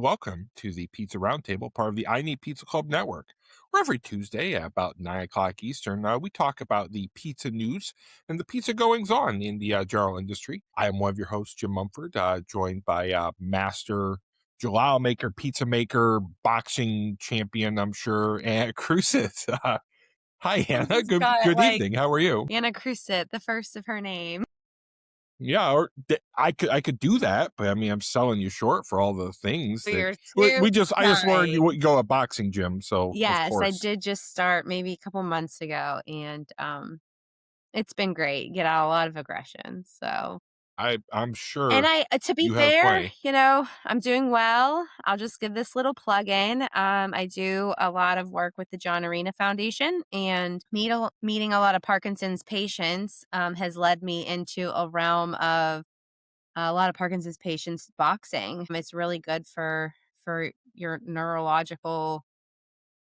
welcome to the Pizza Roundtable, part of the I Need Pizza Club Network. Where every Tuesday at about 9 o'clock Eastern, we talk about the pizza news and the pizza goings on in the general industry. I am one of your hosts, Jim Mumford, joined by master gelato maker, pizza maker, boxing champion, I'm sure, Anna Crucitt. Hi, Anna. Good evening. How are you? Anna Crucitt, the first of her name. Yeah, or I could do that, but I mean, I'm selling you short for all the things that You're too I just learned you kind. wouldn't go a boxing gym, so of Yes, I course. did just start maybe a couple months ago, and it's been great. Get out a lot of aggression. So, I'm and sure to be you have fair, plenty. I'm doing well. I'll just give this little plug in. I do a lot of work with the John Arena Foundation, and meeting a lot of Parkinson's patients has led me into a realm of a lot of Parkinson's patients boxing. It's really good for your neurological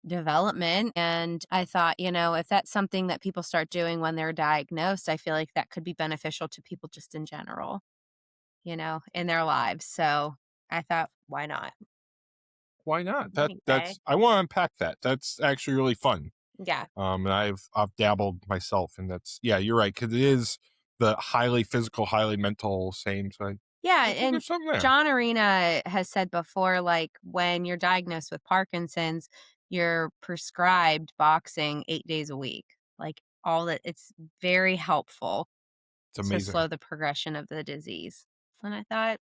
development. And I thought, if that's something that people start doing when they're diagnosed, I feel like that could be beneficial to people just in general, in their lives. So I thought, why not? Why not? What do you say? That's I want to unpack that. That's actually really fun. Yeah. And I've dabbled myself, and that's yeah, you're right, because it is the highly physical, highly mental same. So Yeah. I think And there's something there. John Arena has said before, like when you're diagnosed with Parkinson's, you're prescribed boxing 8 days a week. Like all that, it's very helpful It's to amazing. slow the progression of the disease. And I thought,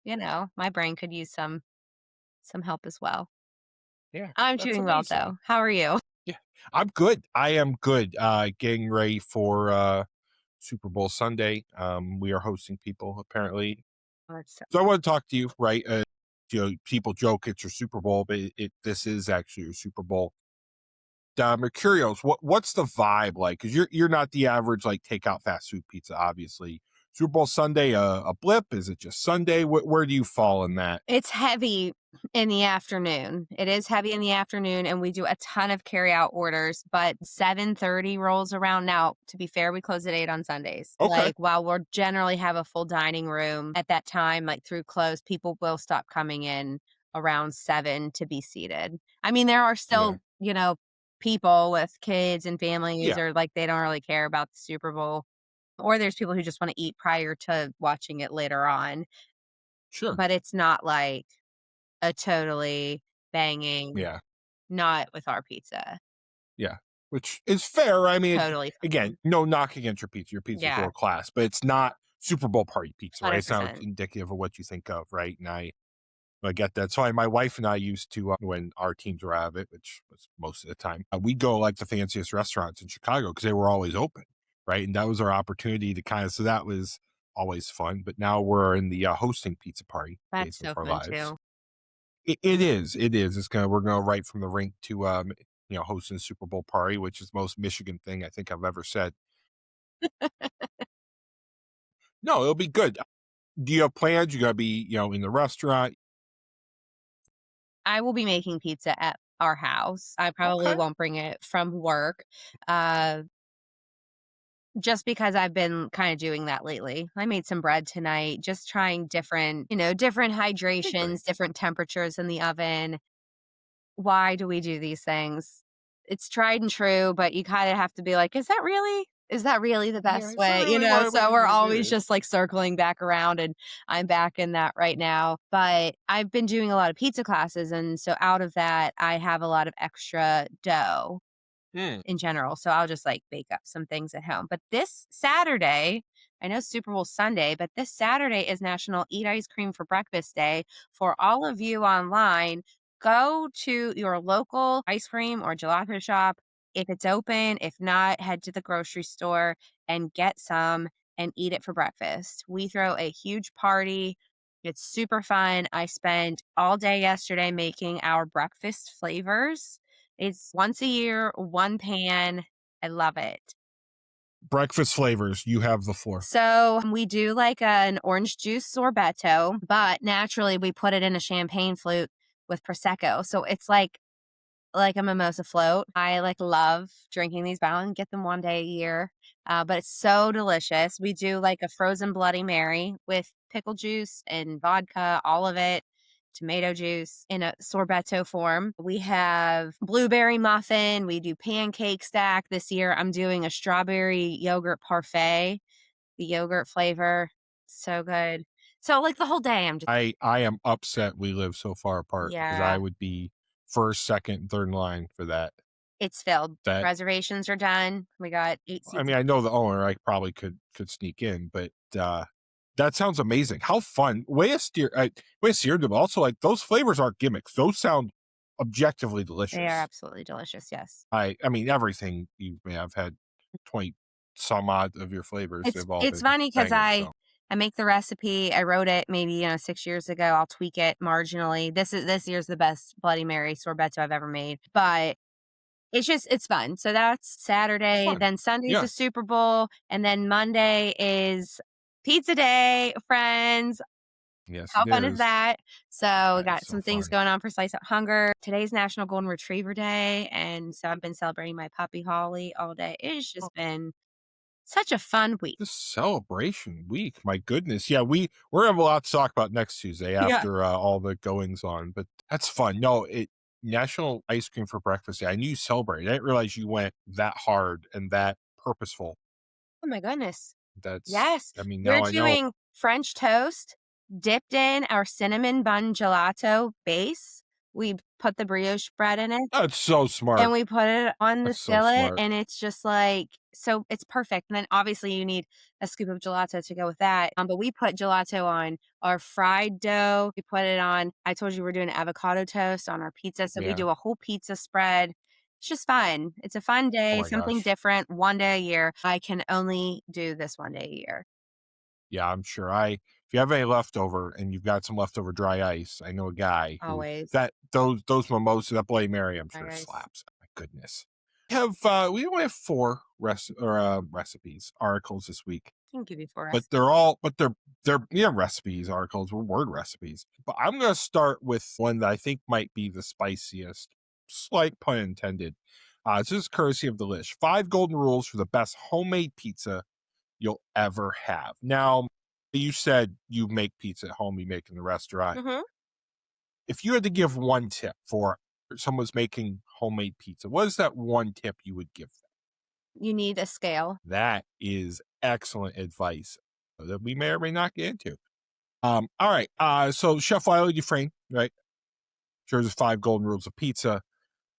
my brain could use some help as well. Yeah, I'm that's doing well amazing. though. How are you? Yeah, I'm good. I am good. Getting ready for Super Bowl Sunday. We are hosting people apparently. Oh, it's so- So I want to talk to you, right? People joke it's your Super Bowl, but this is actually your Super Bowl. I'm curious, what's the vibe like? Because you're not the average like takeout fast food pizza, obviously. Super Bowl Sunday, a blip? Is it just Sunday? Where do you fall in that? It's heavy in the afternoon. It is heavy in the afternoon, and we do a ton of carry out orders, but 7:30 rolls around. Now, to be fair, we close at 8 on Sundays. Okay, Like while we'll generally have a full dining room at that time, like through close, people will stop coming in around 7 to be seated. I mean, there are yeah, still, people with kids and families, yeah, or like they don't really care about the Super Bowl. Or there's people who just want to eat prior to watching it later on. sure, But it's not like a totally banging, yeah. not with our pizza. Yeah, which is fair. I mean, Totally again, fine. no knock against your pizza. Your pizza's Yeah, world class, but it's not Super Bowl party pizza, right? It's not 100%. indicative of what you think of, right? And I get that. So my wife and I used to, when our teams were out of it, which was most of the time, we'd go like the fanciest restaurants in Chicago because they were always open, right? And that was our opportunity to so that was always fun. But now we're in the hosting pizza party That's phase of so our fun lives. too. It is. It is. We're gonna right from the rink to hosting a Super Bowl party, which is the most Michigan thing I think I've ever said. No, it'll be good. Do you have plans? You gotta be, in the restaurant. I will be making pizza at our house. I probably Okay. won't bring it from work, uh, just because I've been kinda doing that lately. I made some bread tonight, just trying different Okay, great. hydrations, different temperatures in the oven. Why do we do these things? It's tried and true, but you kinda have to be like, is that really the Yeah, best is that way?" really what So you're we're gonna always do? just, like, circling back around, and I'm back in that right now. But I've been doing a lot of pizza classes, and so out of that, I have a lot of extra dough Hmm. in general, so I'll just, like, bake up some things at home. But this Saturday, I know Super Bowl Sunday, but this Saturday is National Eat Ice Cream for Breakfast Day. For all of you online, go to your local ice cream or gelato shop if it's open. If not, head to the grocery store and get some and eat it for breakfast. We throw a huge party. It's super fun. I spent all day yesterday making our breakfast flavors. It's once a year, one pan. I love it. Breakfast flavors, you have the floor. So we do like an orange juice sorbetto, but naturally we put it in a champagne flute with prosecco. So it's like a mimosa float. I love drinking these. But I only get them one day a year, but it's so delicious. We do like a frozen Bloody Mary with pickle juice and vodka, all of it. tomato juice in a sorbetto form. We have blueberry muffin. We do pancake stack. This year I'm doing a strawberry yogurt parfait, the yogurt flavor. So good. So like the whole day I'm just I am upset we live so far apart because I yeah, would be first, second, and third in line for that. it's filled. That Reservations are done. We got 8 I seats. mean, I know the owner. I probably could sneak in, but that sounds amazing. How fun! Way to steer them. Also, like those flavors aren't gimmicks. Those sound objectively They are delicious. absolutely delicious, yes. I mean, everything you may have had 20 some odd of your flavors It's have all it's been funny because bangers. I make the recipe, I wrote it maybe, 6 years ago, I'll tweak it marginally. This year's the best Bloody Mary sorbetto I've ever made, but it's fun. So that's It's Saturday, fun. then Sunday's Yeah. the Super Bowl, and then Monday is pizza day, friends. Yes, How it fun is is. that? So, we got That's so some things fun. going on for Slice Up Hunger. Today's National Golden Retriever Day, and so I've been celebrating my puppy Holly all day. It's Oh, just been such a fun week. this celebration week. My goodness. Yeah, we're gonna have a lot to talk about next Tuesday Yeah. after all the goings on, but that's fun. No, it National Ice Cream for Breakfast Day. I knew you celebrated. I didn't realize you went that hard and that purposeful. Oh my goodness. That's Yes. I mean, We're now I know. doing French toast dipped in our cinnamon bun gelato base. We put the brioche bread in it That's so and smart. we put it on the That's so skillet, smart. and it's just like so it's perfect. And then obviously you need a scoop of gelato to go with that. But we put gelato on our fried dough. We put it on, I told you we're doing avocado toast on our pizza. So we Yeah. do a whole pizza spread. It's just fun. It's a fun Oh day, my something gosh. different, one day a year. I can only do this one day a year. Yeah, I'm sure. If you have any leftover and you've got some leftover dry ice, I know a guy who Always. that those mimosas, that Bloody Mary, I'm sure Always. slaps. My goodness. We only have four recipes articles this week, Can give you 4 but recipes. they're yeah recipes articles were word recipes. But I'm gonna start with one that I think might be the spiciest, slight pun intended. This is courtesy of Delish. 5 golden rules for the best homemade pizza you'll ever have. Now, you said you make pizza at home, you make in the restaurant. Mhm. If you had to give one tip for someone's making homemade pizza, what is that one tip you would give them? You need a scale. That is excellent advice that we may or may not get into. All right. So Chef Wylie Dufresne, right? Sure, there's 5 golden rules of pizza.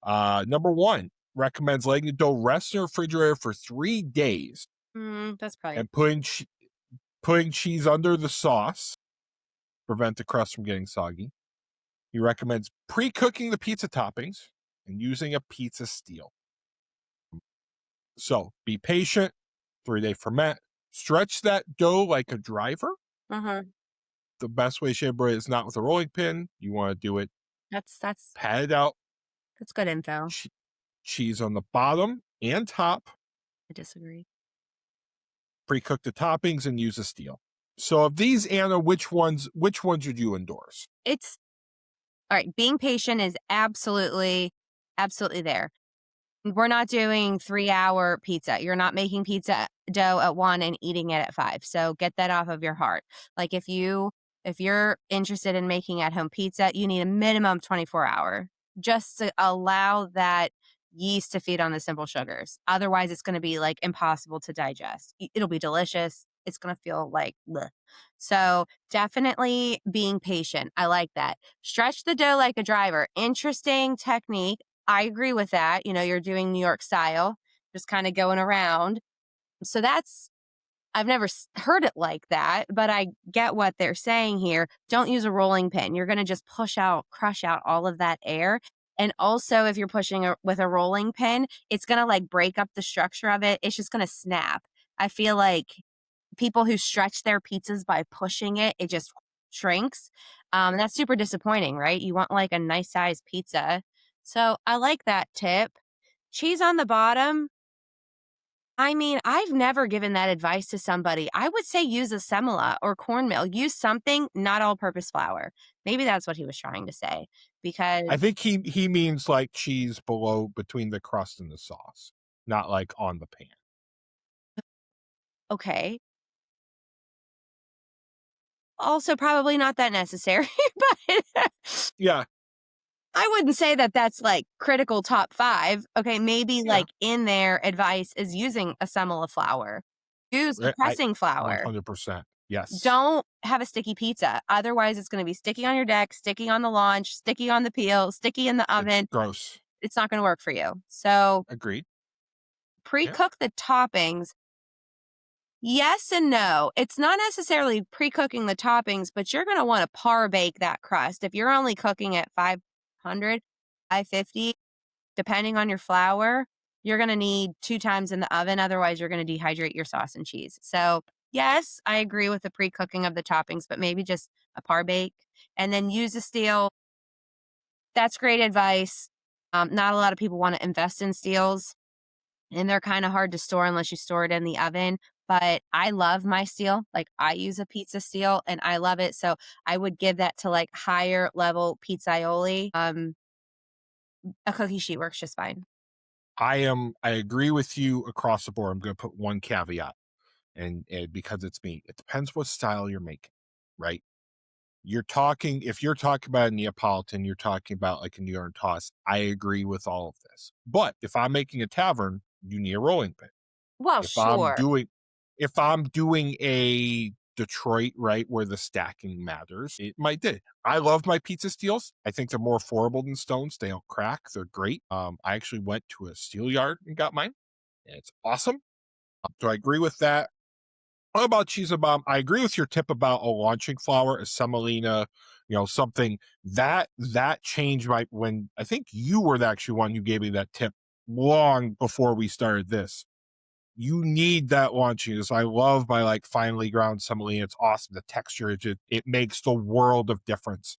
Number 1 recommends letting the dough rest in the refrigerator for 3 days That's probably and putting cheese under the sauce, prevent the crust from getting soggy. He recommends pre-cooking the pizza toppings and using a pizza steel. So be patient, 3-day ferment, stretch that dough like a driver. Mhm. The best way, shape, or is not with a rolling pin. You want to do it, That's pat it out, that's good info. che- cheese on the bottom and top, I disagree. pre-cook the toppings and use a steel. So of these, Anna, which ones would you endorse? It's all right, being patient is absolutely there. We're not doing 3-hour pizza. You're not making pizza dough at 1 and eating it at 5. So get that off of your heart. Like if you're interested in making at home pizza, you need a minimum 24-hour just to allow that yeast to feed on the simple sugars. Otherwise, it's going to be like impossible to digest. It'll be delicious. It's going to feel like bleh. So definitely being patient. I like that. Stretch the dough like a driver. Interesting technique. I agree with that. You're doing New York style, just kind of going around. So I've never heard it like that, but I get what they're saying here. Don't use a rolling pin. You're going to just crush out all of that air. And also, if you're pushing with a rolling pin, it's going to like break up the structure of it. It's just going to snap. I feel like people who stretch their pizzas by pushing it, it just shrinks. That's super disappointing, right? You want like a nice size pizza. So I like that tip. Cheese on the bottom. I mean, I've never given that advice to somebody. I would say use a semolina or cornmeal. Use something, not all purpose flour. Maybe that's what he was trying to say I because, think he means like cheese below between the crust and the sauce, not like on the pan. okay, also probably not that necessary, but Yeah. I wouldn't say that that's like critical top 5. Okay, maybe Yeah. like in their advice is using a semolina flour. Use a I pressing flour. 100%. Yes. Don't have a sticky pizza. Otherwise, it's gonna be sticky on your deck, sticky on the launch, sticky on the peel, sticky in the It's oven. gross. It's not gonna work for you. So, Agreed. Yeah. pre-cook the toppings. Yes and no. It's not necessarily pre-cooking the toppings, but you're gonna wanna par bake that crust. If you're only cooking at 500, 550, depending on your flour, you're gonna need 2 times in the oven, otherwise you're gonna dehydrate your sauce and cheese. So, yes, I agree with the pre-cooking of the toppings, but maybe just a par bake and then use a steel. That's great advice. Not a lot of people wanna invest in steels, and they're kinda hard to store unless you store it in the oven, but I love my steel. Like, I use a pizza steel, and I love it, so I would give that to, like, higher level pizzaioli. A cookie sheet works just fine. I agree with you across the board. I'm going to put one caveat, and because it's me, it depends what style you're making, right? If you're talking about a Neapolitan, you're talking about like a New York toss. I agree with all of this. But if I'm making a tavern, you need a rolling pin. Well, If I'm sure. doing if I'm doing a Detroit, right, where the stacking matters, it might do. I love my pizza steels. I think they're more affordable than stones. They don't crack. They're great. I actually went to a steel yard and got mine. And it's awesome. So I agree with that. What about cheese and bomb? I agree with your tip about a launching flour, a semolina, something that changed my when I think you were the actually one who gave me that tip long before we started this. You need that launching. So I love my like finely ground semolina. It's awesome. The texture, it makes the world of difference.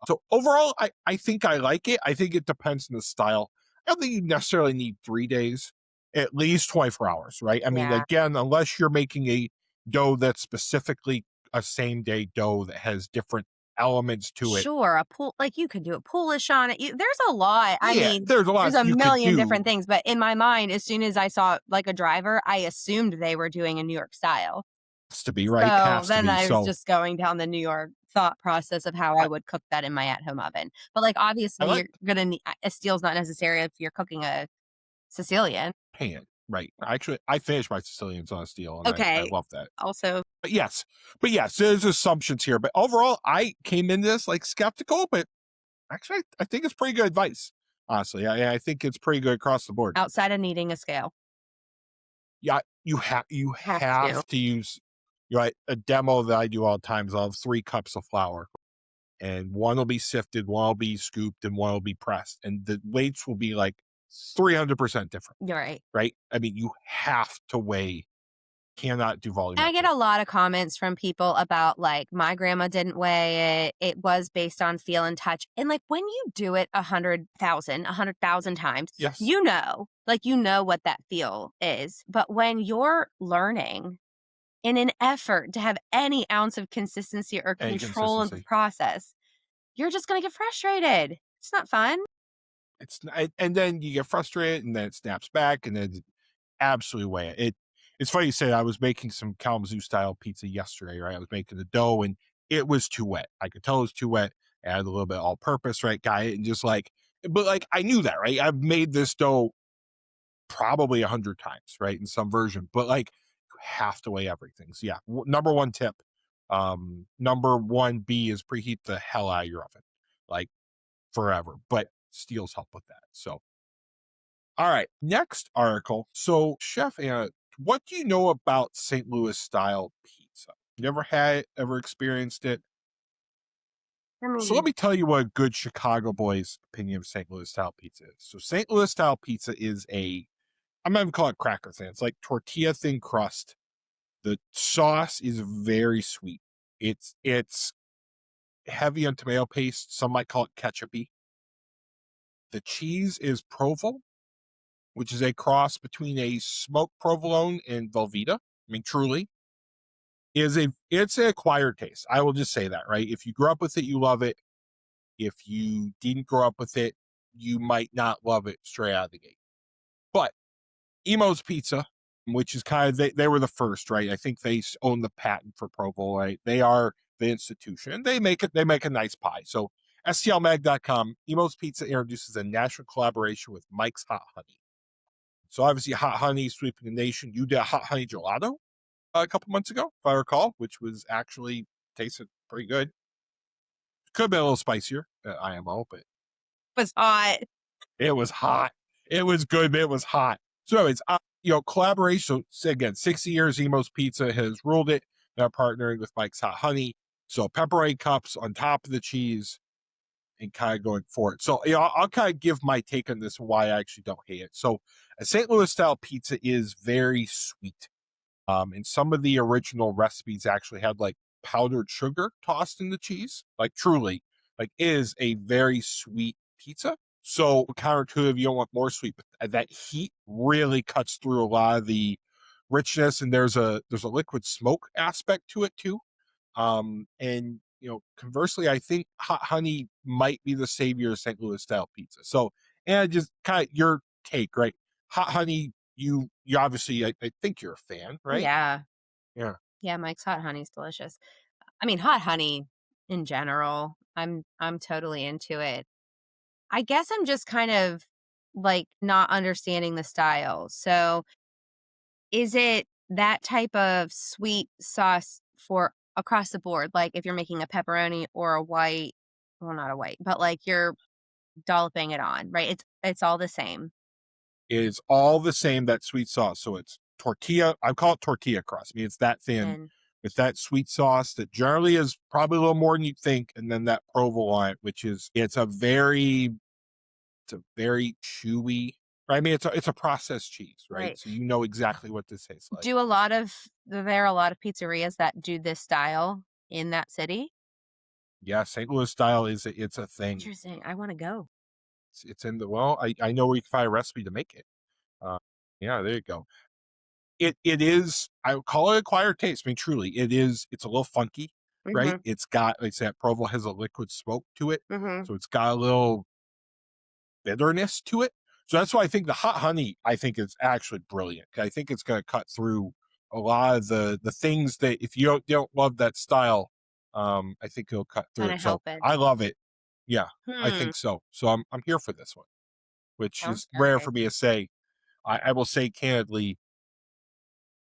So overall, I think I like it. I think it depends on the style. I don't think you necessarily need 3 days, at least 24 hours, right? I mean, Yeah. again, unless you're making a dough that's specifically a same day dough that has different elements to it. Sure, a pool like, you could do a Polish on it. There's a lot. I Yeah, mean, there's a there's lot a you could million do. different things, but in my mind, as soon as I saw, like, a driver, I assumed they were doing a New York style. Has to be, right? So, Has to then be. I was So just going down the New York thought process of how I I, would cook that in my at-home oven. But, like, I obviously, like you're gonna nee a steel's not necessary if you're cooking a Sicilian. pan, right? Actually, I finished my Sicilians on steel, and I Okay. love that. Also, But yes, there's assumptions here. But overall, I came into this like skeptical, but actually, I think it's pretty good advice. Honestly, I think it's pretty good across the board. outside of needing a scale. Yeah, you Have to. have to use right a demo that I do all the time is I'll have 3 cups of flour, and one will be sifted, one will be scooped, and one will be pressed, and the weights will be like 300% different, You're right. right? I mean, you have to weigh, cannot do I get volumetric. a lot of comments from people about like my grandma didn't weigh it. It was based on feel and touch. And like when you do it 100,000 times, Yes, you know what that feel is. But when you're learning in an effort to have any ounce of consistency or any control of the consistency. process, you're just going to get frustrated. It's not fun. It's not, and then you get frustrated, and then it snaps back, and then absolutely weigh it. It's funny you say I was making some Kalamazoo style pizza yesterday, right? I was making the dough, and it was too wet. I could tell it was too wet. I added a little bit of all purpose, right? Got it, and just like, but like I knew that, right? I've made this dough probably 100 times, right? In some version, but like you have to weigh everything. So yeah, number one tip. Number one B is preheat the hell out of your oven, like forever. But steels help with that. So all right, next article. So, Chef Anna, what do you know about St. Louis style pizza? You ever had it, ever experienced it? I So, let mean, me tell you what a good Chicago boy's opinion of St. Louis style pizza is. So, St. Louis style pizza is I'm not even call it cracker thin. It's like tortilla thin crust. The sauce is very sweet. It's heavy on tomato paste. Some might call it ketchupy. The cheese is Provel, which is a cross between a smoked provolone and Velveeta. I mean, truly it's an acquired taste. I will just say that, right? If you grew up with it, you love it. If you didn't grow up with it, you might not love it straight out of the gate. But Emo's Pizza, which is kind of they were the first, right? I think they own the patent for Provo, right? They are the institution. They make a nice pie. So STLmag.com, Emo's Pizza introduces a national collaboration with Mike's Hot Honey. So obviously Hot Honey sweeping the nation. You did a Hot Honey Gelato a couple months ago, if I recall, which was actually tasted pretty good. Could have been a little spicier at IMO, but Was hot. it was hot. It was good, but it was hot. So anyways, collaboration. So again, 60 years Emo's Pizza has ruled it. They're partnering with Mike's Hot Honey. So pepperoni cups on top of the cheese and kind of going for it. So I'll kind of give my take on this, why I actually don't hate it. So a St. Louis style pizza is very sweet. And some of the original recipes actually had like powdered sugar tossed in the cheese. Like truly, like it is a very sweet pizza. So counterintuitive, you don't want more sweet, but that heat really cuts through a lot of the richness, and there's a liquid smoke aspect to it too. And conversely, I think Hot Honey might be the savior of St. Louis style pizza. So, and just kind of your take, right? Hot Honey, you obviously, I think you're a fan, Oh, right? yeah. Yeah. Yeah, Mike's Hot Honey's delicious. I mean, hot honey in general, I'm totally into it. I guess I'm just kind of like not understanding the style. So, is it that type of sweet sauce for across the board? Like if you're making a pepperoni or a white, well, not a white, but like you're dolloping it on, right? It's all the same. Is all the same, that sweet sauce. So it's tortilla. I call it tortilla crust. I mean, it's that thin And with that sweet sauce that generally is probably a little more than you'd think. And then that Provel on it, which is, it's a very chewy, right? I mean, it's a processed cheese, right? right. So you know exactly what this tastes like. There are a lot of pizzerias that do this style in that city? Yeah, St. Louis style it's a thing. Interesting. I want to go. It's in the, well, I know where you can find a recipe to make it. Uh, yeah, there you go. It is, I would call it acquired taste. I mean, truly, it's a little funky, right? Mhm. It's got, like that Provo has a liquid smoke to it. Mhm. So it's got a little bitterness to it. So that's why I think the Hot Honey, I think, is actually brilliant. I think it's going to cut through a lot of the things that if you don't love that style, I think it'll cut through Kind of it. So help it. I love it. Yeah, I Hmm. think so. So I'm here for this one, which Sounds is rare good. for me to say. I will say candidly,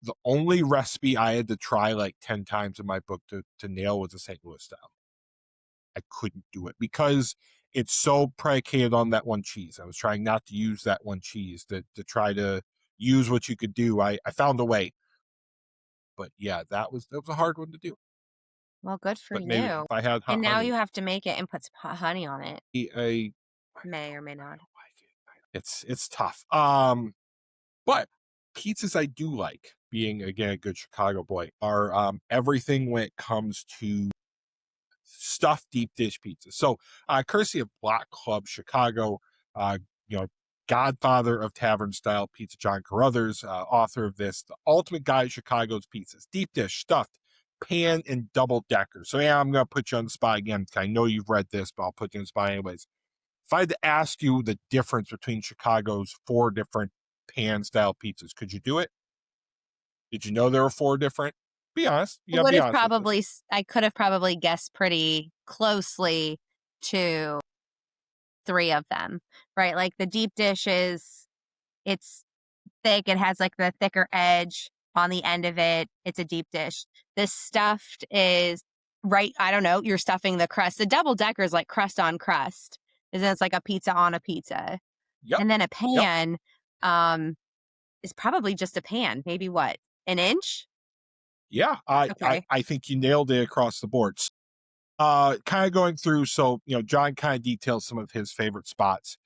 the only recipe I had to try like 10 times in my book to nail was the St. Louis style. I couldn't do it because it's so predicated on that one cheese. I was trying not to use that one cheese to try to use what you could do. I found a way, but yeah, that was a hard one to do. Well, good for But maybe you. if I had And Hot now Honey, you have to make it and put some hot honey on it. I May or don't, may not. like it. It's tough. But pizzas I do like, being again a good Chicago boy, are everything when it comes to stuffed deep dish pizza. So, courtesy of Black Club Chicago, uh, you know, godfather of tavern style pizza, John Carruthers, author of this, The Ultimate Guide to Chicago's Pizzas, deep dish, stuffed, pan, and double decker. So, yeah, I'm going to put you on the spot again. I know you've read this, but I'll put you on the spot anyways. If I had to ask you the difference between Chicago's 4 different pan style pizzas, could you do it? Did you know there were 4 different? Be honest. You gotta be honest with this. I could have probably guessed pretty closely to 3 of them, right? Like the deep dish it's thick, it has like the thicker edge on the end of it. It's a deep dish. The stuffed is right, I don't know, you're stuffing the crust. The double decker is like crust on crust. And then it's like a pizza on a pizza. Yep. And then a Yep. pan is probably just a pan. Maybe what? An inch? Yeah. I, I, Okay. I think you nailed it across the board. Kind of going through. So, John kind of details some of his favorite spots.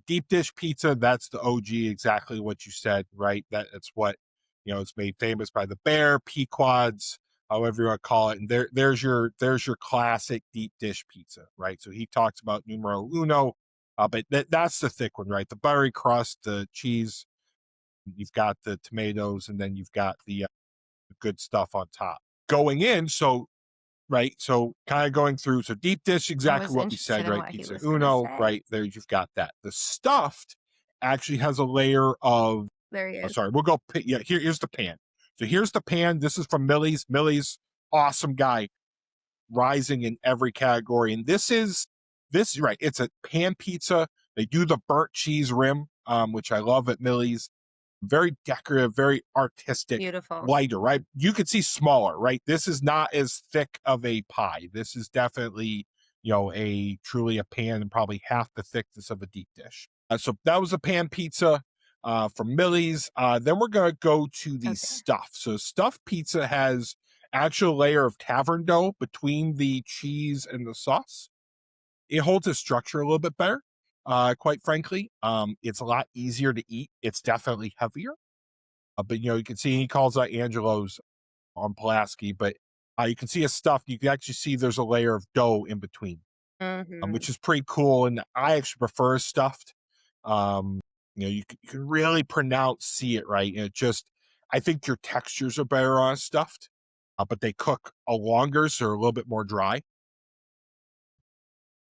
Deep dish pizza, that's the OG, exactly what you said, right? That's what, it's made famous by the Bear, Pequods, however you want to call it. And there's your classic deep dish pizza, right? So he talks about numero uno, but that's the thick one, right? The buttery crust, the cheese, you've got the tomatoes, and then you've got the good stuff on top. Going in, so right, so kind of going through, so deep dish, I exactly was what we interested said, in right? what he Pizza was gonna Uno, say. right there, you've got that. The stuffed actually has a layer of, There he oh, is. sorry, we'll go, yeah, here's the pan. So here's the pan. This is from Millie's. Awesome guy, rising in every category. And this is This right, it's a pan pizza. They do the burnt cheese rim, which I love at Millie's. Very decorative, very artistic, Beautiful. lighter, right? You could see smaller, right? This is not as thick of a pie. This is definitely, a truly a pan and probably half the thickness of a deep dish. So that was a pan pizza from Millie's. Then we're going to go to the Okay. stuffed. So stuffed pizza has actual layer of tavern dough between the cheese and the sauce. It holds its structure a little bit better, quite frankly. It's a lot easier to eat. It's definitely heavier. But you can see he calls out Angelo's on Pulaski, but you can see his stuff. You can actually see there's a layer of dough in between, Hmm. which is pretty cool. And I actually prefer stuffed. You can really see it, right? And I think your textures are better on stuffed, but they cook a longer, so they're a little bit more dry.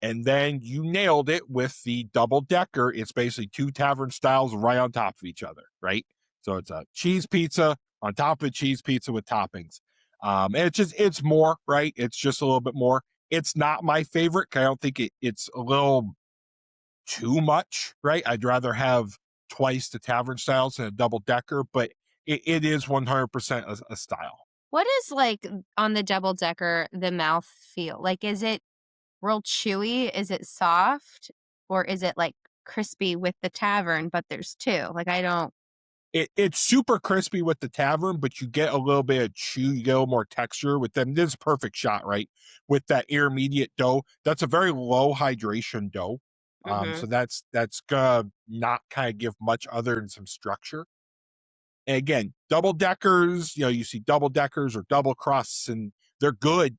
And then you nailed it with the double decker. It's basically two tavern styles right on top of each other, right? So it's a cheese pizza on top of a cheese pizza with toppings. And it's more, right? It's just a little bit more. It's not my favorite. I don't think it's a little too much, right? I'd rather have twice the tavern styles than a double decker, but it is 100% a style. What is like on the double decker the mouth feel? Like, is it real chewy? Is it soft? Or is it like crispy with the tavern, but there's two? Like, I don't. It's super crispy with the tavern, but you get a little bit of chew, you get a little more texture with them. This is a perfect shot, right? With that intermediate dough. That's a very low hydration dough. Hmm. So that's gonna not kind of give much other than some structure. And again, double deckers, you see double deckers or double crusts, and they're good.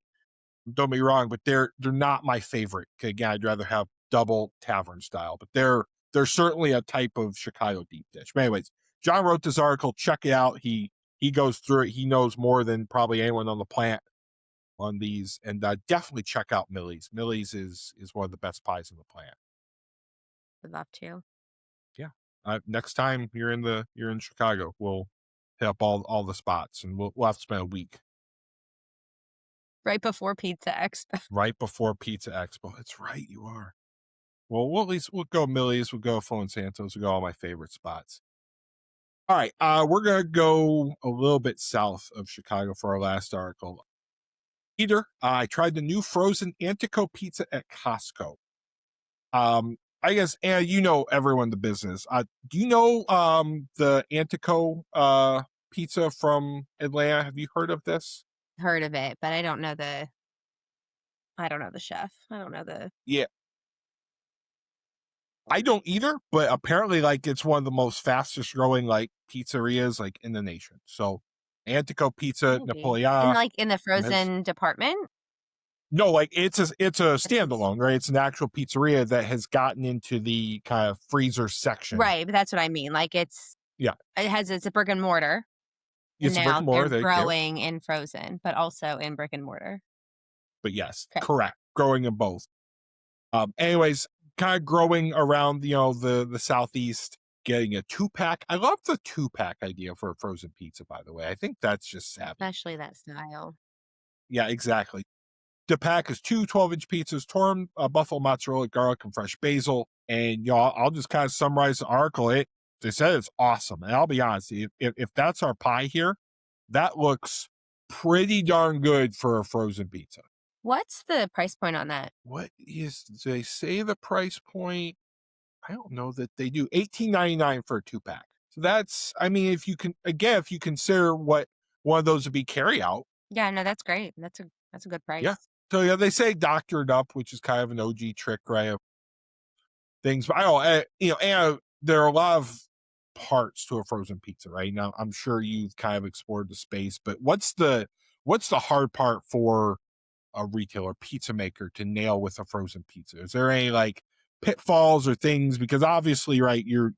Don't be wrong, but they're not my favorite. Again, I'd rather have double tavern style, but they're certainly a type of Chicago deep dish. But anyways, John wrote this article. Check it out. He goes through it. He knows more than probably anyone on the plant on these, and definitely check out Millie's. Millie's is one of the best pies in the plant. Would love to. Yeah. Next time you're in Chicago, we'll hit up all the spots, and we'll have to spend a week Right before Pizza Expo. right before Pizza Expo. That's right, you are. Well, we'll at least we'll go Millie's, we'll go Flo and Santos, we'll go all my favorite spots. All right, we're gonna go a little bit south of Chicago for our last article. Peter, I tried the new frozen Antico pizza at Costco. I guess, and everyone in the business. Do you know the Antico pizza from Atlanta? Have you heard of this? Heard of it, but I don't know the chef. I don't know the Yeah, I don't either, but apparently, like, it's one of the most fastest growing like pizzerias like in the nation. So, Antico Pizza maybe. And Napoleon like in the has frozen department? no, like it's a It's standalone, right? It's an actual pizzeria that has gotten into the kind of freezer section. right, but that's what I mean. Like Yeah, it's a brick and mortar, and it's a brick now and they're mortar. There, growing in frozen, but also in brick and mortar. but yes, Okay. correct, growing in both. Anyways, kind of growing around the southeast, getting a 2-pack. I love the 2-pack idea for a frozen pizza. By the way, I think that's just savvy. Especially that style. Yeah, exactly. The pack is two 12-inch pizzas, torn buffalo mozzarella, garlic, and fresh basil. And I'll just kind of summarize the article. They said it's awesome, and I'll be honest, if that's our pie here, that looks pretty darn good for a frozen pizza. What's the price point on that? Do they say the price point? I don't know that they do. $18.99 for a 2-pack. So that's, I mean, if you consider what one of those would be carry out. Yeah, no, that's great. That's a good Yeah. price. So yeah, they say doctored up, which is kind of an OG trick, right? Of things, but I don't, and there are a lot of parts to a frozen pizza, right? Now, I'm sure you've kind of explored the space, but what's the hard part for a retailer pizza maker to nail with a frozen pizza? Is there any like pitfalls or things? Because obviously, right, you're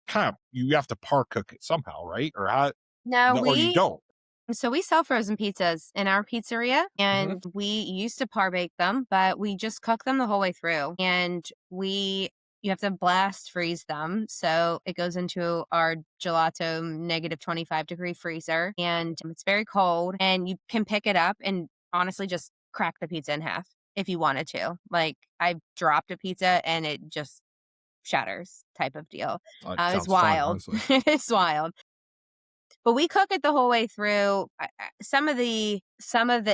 kind of you have to par cook it somehow, right? Or how? No, No, or you don't. so we sell frozen pizzas in our pizzeria, Hmm. and we used to par bake them, but we just cook them the whole way through. And you have to blast freeze them. So it goes into our gelato -25-degree freezer, and it's very cold, and you can pick it up and honestly just crack the pizza in half. if you wanted to. Like, I've dropped a pizza and it just shatters type of deal. It's Sounds fun, wild. honestly. It's wild. But we cook it the whole way through. Some of the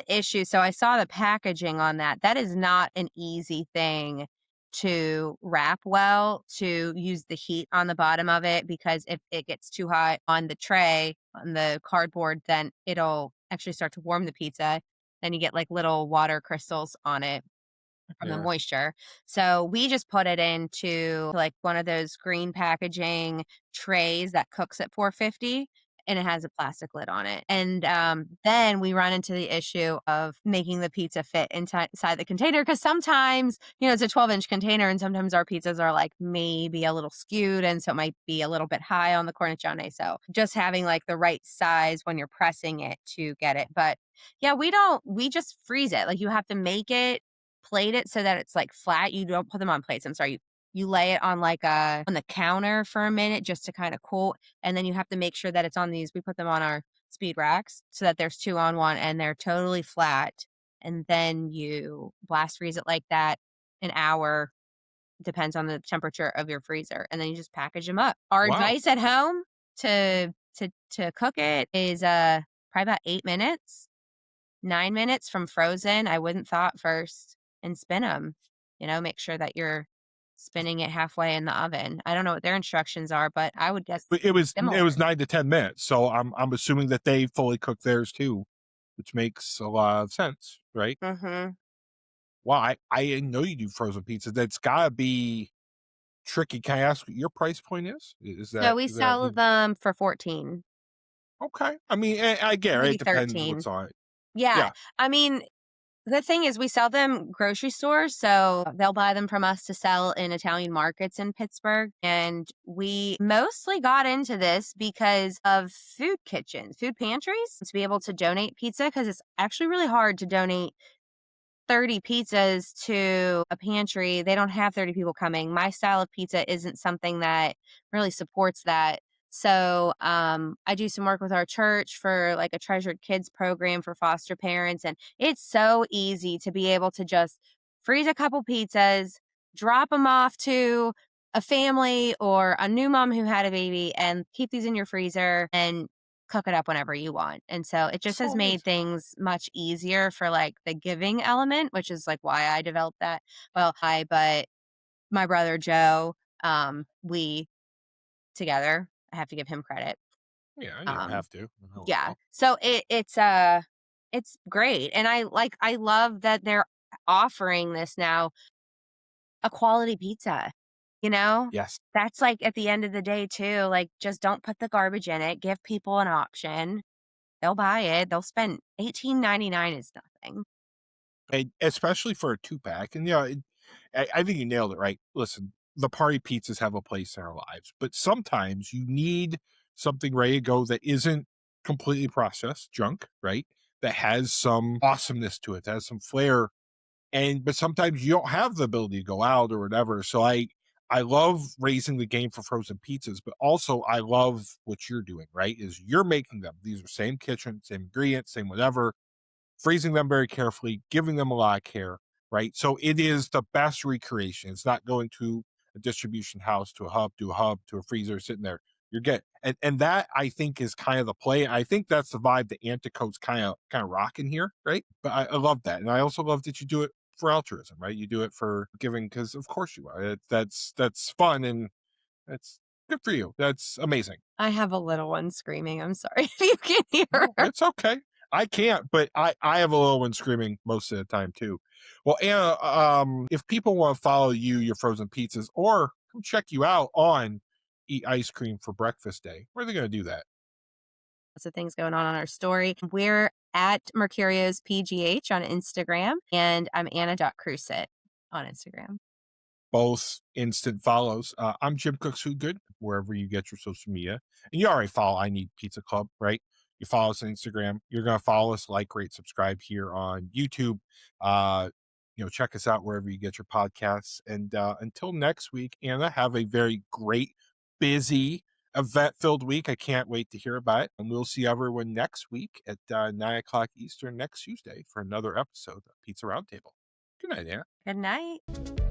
issues, so I saw the packaging on that. That is not an easy thing to wrap well, to use the heat on the bottom of it, because if it gets too hot on the tray, on the cardboard, then it'll actually start to warm the pizza. Then you get like little water crystals on it from the Yeah. moisture. So we just put it into like one of those green packaging trays that cooks at 450, and it has a plastic lid on it. And then we run into the issue of making the pizza fit inside the container, because sometimes, it's a 12-inch container, and sometimes our pizzas are like maybe a little skewed. And so it might be a little bit high on the cornicione. So just having like the right size when you're pressing it to get it. But yeah, we just freeze it. Like, you have to make it, plate it so that it's like flat. You don't put them on plates. I'm sorry. You lay it on like on the counter for a minute just to kind of cool. And then you have to make sure that it's on these. We put them on our speed racks so that there's two on one and they're totally flat. And then you blast freeze it like that an hour, depends on the temperature of your freezer. And then you just package them up. Our Wow. advice at home to cook it is probably about 8 minutes. 9 minutes from frozen. I wouldn't thaw it first and spin them. Make sure that you're spinning it halfway in the oven. I don't know what their instructions are, but I would guess But it was similar. 9 to 10 minutes, so I'm assuming that they fully cook theirs too, which makes a lot of sense, right? Mhm. Well, I didn't know you do frozen pizza. That's gotta be tricky. Can I ask what your price point is? Is So that we is that sell them for 14, okay? I mean, I get it. maybe It depends 13. what's on it. Yeah. Yeah. I mean, the thing is, we sell them grocery stores, so they'll buy them from us to sell in Italian markets in Pittsburgh. And we mostly got into this because of food kitchens, food pantries, to be able to donate pizza, because it's actually really hard to donate 30 pizzas to a pantry. They don't have 30 people coming. My style of pizza isn't something that really supports that. So I do some work with our church for like a treasured kids program for foster parents. And it's so easy to be able to just freeze a couple pizzas, drop them off to a family or a new mom who had a baby, and keep these in your freezer and cook it up whenever you want. And so it just So has made amazing. things much easier for like the giving element, which is like why I developed that. Well, but my brother Joe, we together, I have to give him credit. Yeah, you don't Um, have to. No, yeah. well, So it's great. And I love that they're offering this now, a quality pizza, you know? yes. That's like at the end of the day too, like, just don't put the garbage in it. Give people an option. They'll buy it. They'll spend 18.99 is nothing. And especially for a two-pack, and, I think you nailed it, right? Listen, the party pizzas have a place in our lives, but sometimes you need something ready to go that isn't completely processed junk, right? That has some awesomeness to it, that has some flair, but sometimes you don't have the ability to go out or whatever, so I love raising the game for frozen pizzas, but also I love what you're doing, right? Is you're making them. These are same kitchen, same ingredients, same whatever, freezing them very carefully, giving them a lot of care, right? So it is the best recreation. It's not going to a distribution house, to a hub, to a freezer, sitting there. You're getting, and that I think is kind of the play. I think that's the vibe that Antico's kind of rocking here, right? But I love that, and I also love that you do it for altruism, right? You do it for giving because of course you are. That's fun and that's good for you. That's amazing. I have a little one screaming. I'm sorry if you can hear No, her. it's okay. I can't, but I have a little one screaming most of the time too. Well, Anna, if people want to follow you, your frozen pizzas, or come check you out on Eat Ice Cream for Breakfast Day, where are they going to do that? Lots of things going on our story. We're at Mercurio's PGH on Instagram, and I'm Anna.Crucitt on Instagram. Both instant follows. I'm Jim Cooks Food Good, wherever you get your social media. And you already follow I Need Pizza Club, right? You follow us on Instagram. You're going to follow us, like, rate, subscribe here on YouTube. Uh, check us out wherever you get your podcasts. And until next week, Anna, have a very great, busy, event-filled week. I can't wait to hear about it. And we'll see everyone next week at 9 o'clock Eastern next Tuesday for another episode of Pizza Roundtable. Good night, Anna. Good night.